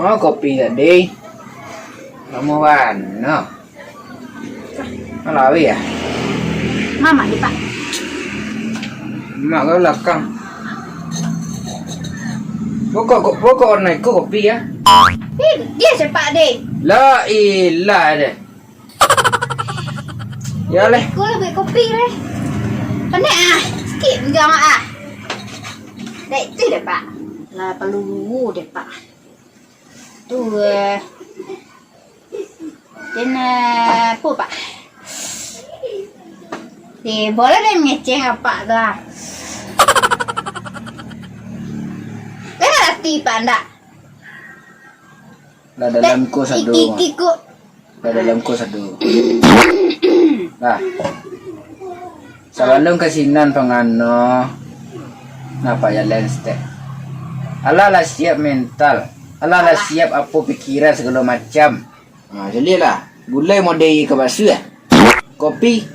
Oh, kopi tadi. Kamu no. Malawi ya? Mama di Pak. Mak kau belakang. Pokok naik kopi ya? Dia cepat deh. La ilah deh. Ya leh. Aku lebih kopi deh. Pandai sikit enggak Dek tu deh Pak. Lah perlu deh Pak. Tu dan apa Pak? Boleh deh ngeceng apa tu ah? Hati Pak ndak? Lah dalam ko satu. Ikiku. Lah dalam ko satu. Lah. Sabalong kasinan pangano. Napa ya lens teh? Ala lah siap mental. Ala lah siap apa pikiran segala macam. Nah, jadi lah. Gulai mau dari ke basu ya? Kopi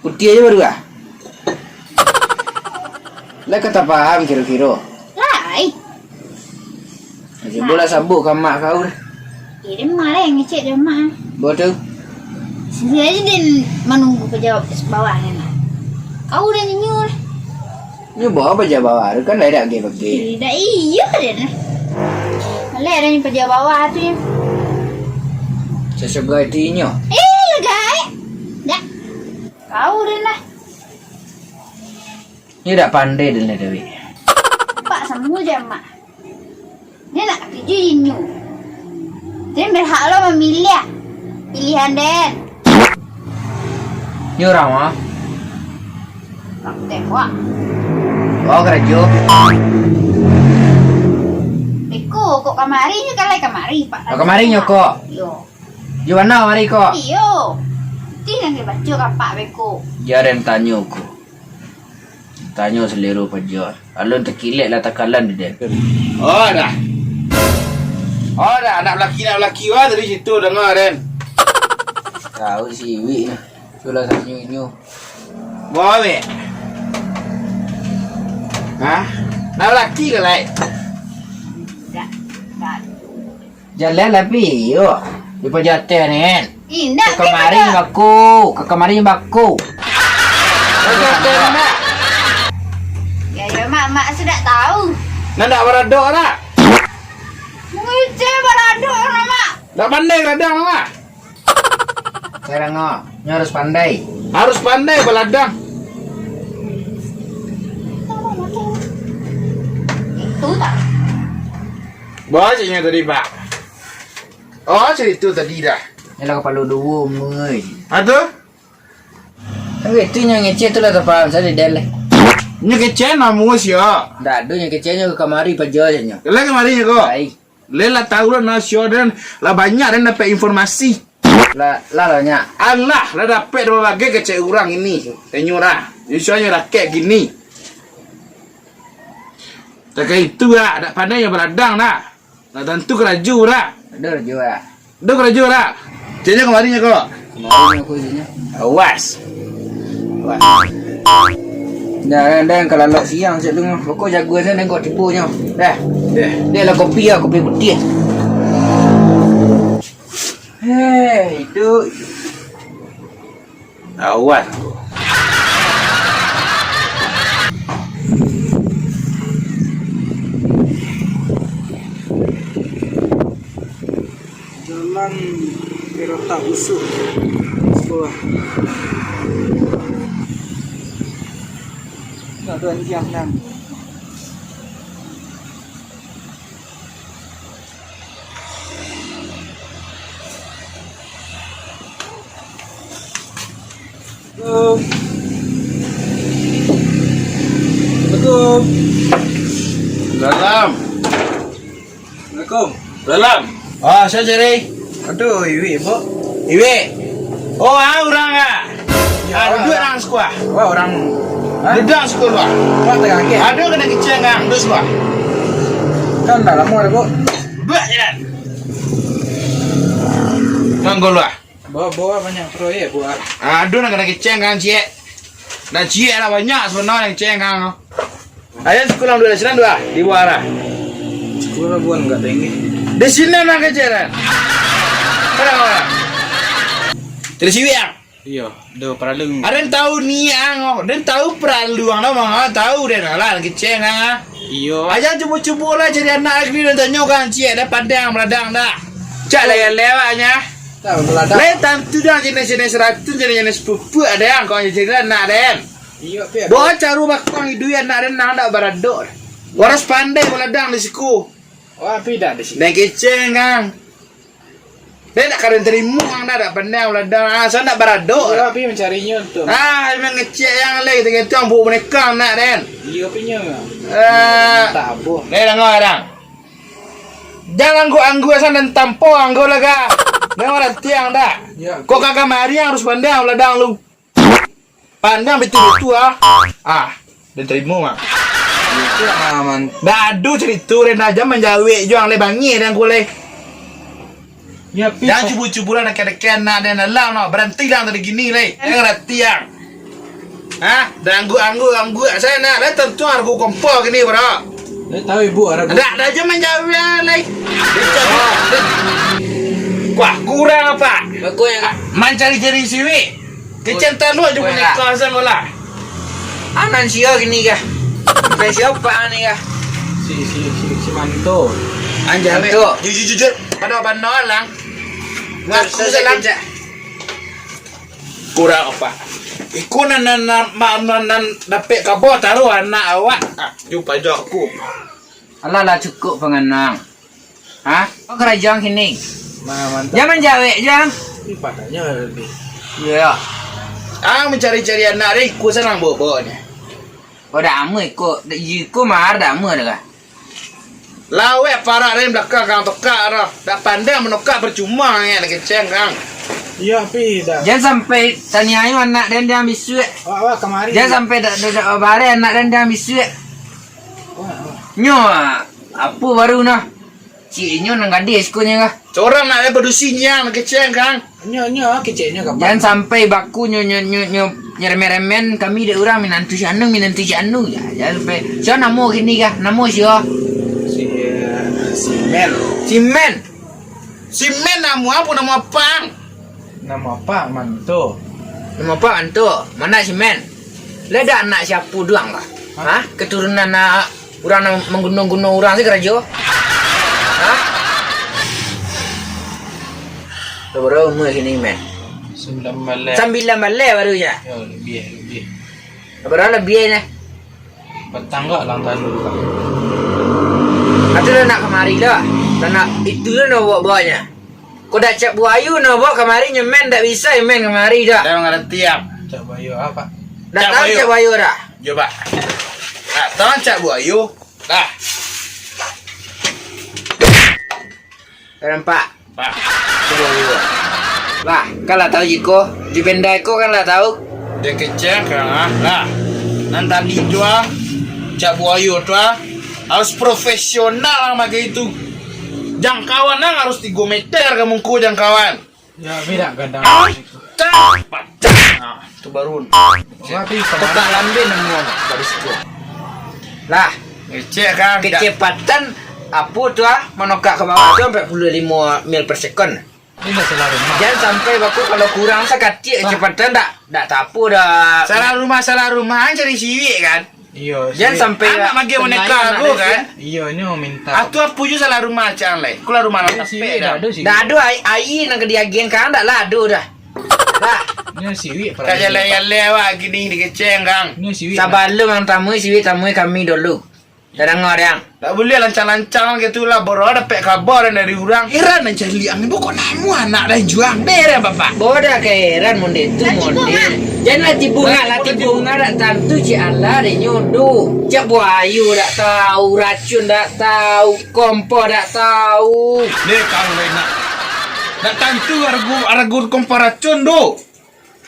putih aja baru ah. Lah kata paham kira-kira. Lai. Jadi bola sabuk ke mak kau dah. Dia malah yang ngecek dia mak. Betul. Sini aja dia menunggu penjawab bawah ni. Kau udah nyuruh. Ni bawa apa bawah kan dah ada bagi. Dah iya dia nah. Malah ada yang penjawab bawah tu ya. Sesuai tinyo. Legai. Dah. Kau udah nah. Ni dah pandai dah Dewi. Pak sama je mak. Dia nak kerja nyu. Dia berhak lo memilih pilihan Den. Ni orang mah. Tak tengok. Oh kerja. Beko kok kamarinya kalau kamari Pak. Oh, kamari nyokok. Yo. Di mana mari kok? Iyo. Tinggal dia baca kapak beko. Jaren tanya ku. Tanya selera pajar. Alun terkilik lah takalan dia. Oh dah. Oh dah anak lelaki wah dari situ dengar Ren. Tahu si Iwi ni. Sulah sanyu-nyu. Boleh. Hah? Nak lelaki ke lain? Dah. Dah. Jalan tapi yo. Di pejatan ni kan. Indah Ke kamari baku. Ke kamari baku. Pejatan nak. Ya mak sudah tahu. Nak beradok tak? Mengecek beraduk nama. Tak pandai beladang mama. Sekarang ngok. Ni harus pandai. Harus pandai beladang. Itu tak. Bawa caknya tadi pak. Oh cerita tadi dah. Ni lah kepala dua mengai. Aduh. Tapi itu yang ngecek tu lah terpaham. Saya dah lah. Ni kecen namu siya. Tak ada yang keceknya ke kamari pajar je. Lagi kemarin ko. Baik. Lela tahu lah nasio dan lah banyak dan dapat informasi. Lah nya. Allah lah dapat berbagai kecek orang ini. Tenyura. Isyanya rakyat gini. Tak itu lah. Tak pandai yang beradang lah. Tak tentu keraju lah. Ada juga. Itu keraju lah. Jadi kemarin ko. Kemarin aku isinya. Awas. Dan kalau lok siang saya dengar pokok jaga saya tengok tibunya. Dah. Dia lah kopi lah, kopi putih. Hei, itu. Awas. Jalan Kereta Busuk sekolah. Tuan Jiang Nang. Assalamualaikum. Dalam. Assalamualaikum. Dalam. Ah, saya cari. Aduh, Iwi, Bu. Iwe. Oh, orang ah. Ada dua orang sekolah. Wah, orang Dedang sekolah. Wah, tak kaget. Ada kena keceng ah, dua sekolah. Kan dah lama dah, Bu. Buat jalan. Nanggol lah. Bawa banyak proyek, Bu. Ada nak kena keceng kan, Cik. Dan Cik lah banyak sebenarnya yang keceng kan. Ayah sekolah dua, senang dua. Di bawah lah. Sekolah bukan enggak tinggi. Di sini nak kejaran. Kenapa? Jadi siwi yang. Iya, do peralung. Ada yang tahu ni ang, ada yang tahu perlu ang nama tahu deh lah keceng ah. Iya. Aja cubu-cubu lah jadi anak negeri dan tanya kan cik dah pandang meladang dah. Cak lah yang lewatnya. Tak belada. Lain tentu dah jenis-jenis ratu jenis pupuk ada yang kau jadi anak den. Iya, pi. Bawa caru bakang hidu yang anak den nak beradok. Waras pandai meladang di siku. Wah, pi dah di sini. Dan keceng kang. Dia nak karen terima ang dah pandai meladang. Ah, saya nak beradok. Iya, pi mencarinya tu. Ah, memang ngecek yang lain kita yang buat mereka nak den. Iya, pi nya. Tak apa. Ni dah ngau dah. Jangan anggu asan dan tampo anggu laga. Ni orang tiang dah. Ya. Kau kagak mari harus pandang meladang lu. Pandang betul-betul ah. Ah, dan terima mak. Itu aman. Dadu cerita dan aja menjawab juang le bangi dan kule. Ya, pi. Jangan cubu-cuburan nak kedekan nak dan alam nak berhenti dah dari gini le. Jangan tiang. Ah, dan anggu saya nak dah tentu harus kompor gini bro. Dia tahu ibu ada. Dah aja menjawab le. Wah, kurang apa? Aku yang Mencari-cari siwi. Kecintaan lu aja punya kawasan bola. anan sia gini kah? Sampai siapa ni kah? Si Manto. Anjay, jujur. Pada bandar lang. Ngaku selang. Kurang apa? Iku nan dapat kabar taruh anak awak. Jumpa jo aku. Alah lah cukup pengenang. Hah? Kau kerajaan kini? Mantap. Jangan jawab, jangan. Pi padanya lebih. Ya. Mencari-cari anak ni, ku senang bawa ni. Kau dah amu ikut. Ikut mahar dah amu dah. Lawe para ni belakang kang tokak dah. Tak pandai menokak percuma ni nak keceng kang. Iya, pi dah. Jangan sampai tanya ayu anak dan dia ambil suit. Wah, kemari. Jangan sampai dak bare anak dan dia ambil suit. Nyo, apa baru nah? Cik nyo nang gadis kunya kah? Seorang nak berdusinya nak keceng kang. Nya keceknya kapan? Jangan sampai baku nyo nyeremen kami dek orang minantu si anu ya. Jangan sampai. Siapa namo kini kah? Namo siapa? Si Men. Simen nama apa nama pang? Nama apa? Manto. Nama apa antu? Mana si men? Leda anak siapa doang kah? Hah? Keturunan anak orang menggunung-gunung orang sih kerja? Hah? Berapa umur kini men? 9 malam. 9 malam baru ya. Ya, lebih. Berapa lebihnya? Petang enggak lantai dulu. Atau dah nak kemari dah. Dan nak itu dah nak bawa-bawanya. Kau dah cak buayu nak bawa kemari nyemen tak bisa nyemen kemari dah. Dah nggak ada tiap. Cak bayu apa? Dah Cak tahu buayu. cak buayu dah. Coba. Tak tahu cak buayu. Dah. Dah nampak? Pak. Cak buayu. Lah, kan lah tahu jiko. Di benda ko kan lah tahu. Dia keceng kan ah. Lah. Nanti dijual cak buayu tu ah. Harus profesional lah pakai itu. Jangkauan nang harus 3 meter kamu ku jangkauan. Ya, beda gadang. Pacak. Nah, itu baru. Tapi Kotak lambe nemu baru situ. Lah, Ngecek kan. kecepatan apa tu ah menokak ke bawah tu 45 mil per second. ini dah salah rumah. Jangan sampai baku kalau kurang sekecil kecepatan tak tapu dah. Salah rumah cari siwik kan. Iya. Jangan sampai anak magi boneka aku kan. Iya, ini mau minta. Aku apa je salah rumah cang lai. Kula rumah nak Si tapek dah dah. ada si. Dah ada air nang kediagen kan dah lah ada dah. Dah. Ini siwi. Kak jalan lewat gini dikeceng kang. Ini siwi. Sabar lu mang tamu tamu kami dulu. Dah dengar yang. Tak boleh lancang-lancang gitu lah. Baru ada pek kabar dari orang. Heran dan cari angin. Pokok namu anak dah juang. Dere bapak. Bodoh keheran monde tu monde. Jangan latih bunga dak tentu ci Allah de nyodo. Cak buayu dak tahu, racun dak tahu, kompor dak tahu. Dek kalau nak. Tak tentu argu komparacun do.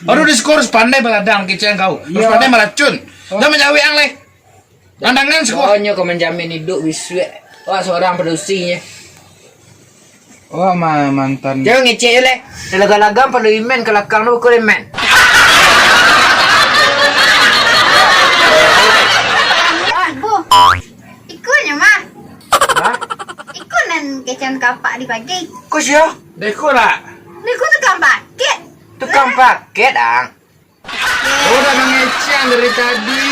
Baru diskor pandai beladang keceng kau. Terus pandai meracun. Dah menjawab yang lain. Andangan sekolah. Pokoknya kau menjamin hidup wiswe. Wah seorang produksinya. Oh, mantan. Jangan ngecek le. Laga-laga perlu imen kelakang lu kau imen. Bu, ikutnya mah. Hah? Ikut men kecam kapak di pagi. Kau siapa? Deko lah. Ni ku tukang paket. Tukang paket ang. Oh, udah mengeceng dari tadi.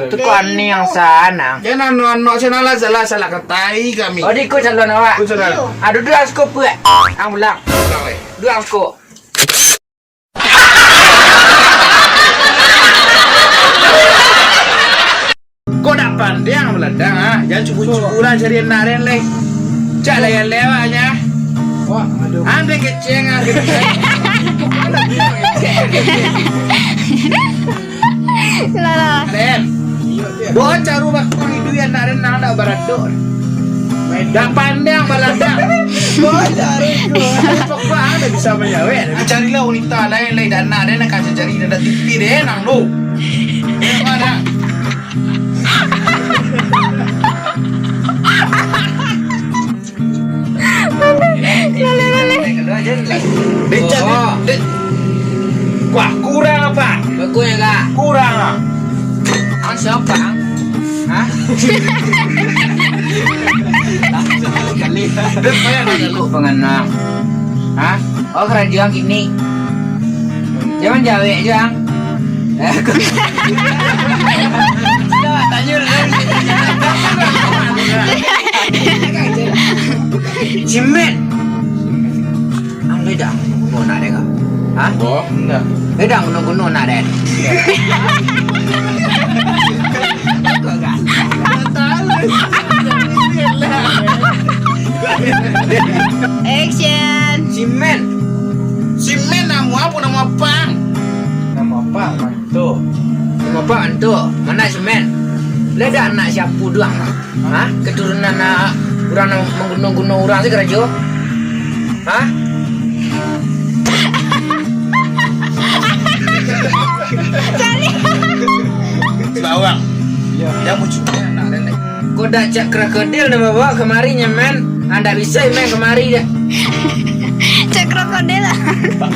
Itu kau ani yang sana. Jangan anu salah salah katai kami. Oh di kau calon awak. Kau salah. Aduh dua angsko puak. Ang ulang. Dua angsko. Kau dah pandai ang meledang ah. Jangan cubu-cuburan cari naren leh. Cak lah yang lewatnya. Wah, aduh. Anda keceng ah. Lala. Naren. Bocah rumah kau ni duit naren nang dah berador. Dah pandai ang meledang. Bocah rumah. Pokok anda bisa menyawet. Carilah wanita lain leh dan naren nak kasih cari nada tipi deh nang lu. Mana? Dek. Wah, kurang apa? Bagus ya kak. Kurang ah. Ang siapa ang? Hah? Dek, payah nak Lu pengenang. Hah? Oh kerajaan kini. Jangan jawe jang. Tanya Cimen. Ang ledang kuno nak dek. Hah? Oh, enggak. Ledang kuno nak dek. Action. Cimen. Simen namu apa nama pang? Nama apa? Mantu. Nama apa tu? Mana semen? Leda anak siapa doang? Hah? Keturunan orang menggunung-gunung orang sih kerja? Hah? Bawang. Yang mau cuba nak nenek. Kau dah cek krokodil dah bawa kemari men. Anda bisa main kemari dah. Cek krokodil. Wah.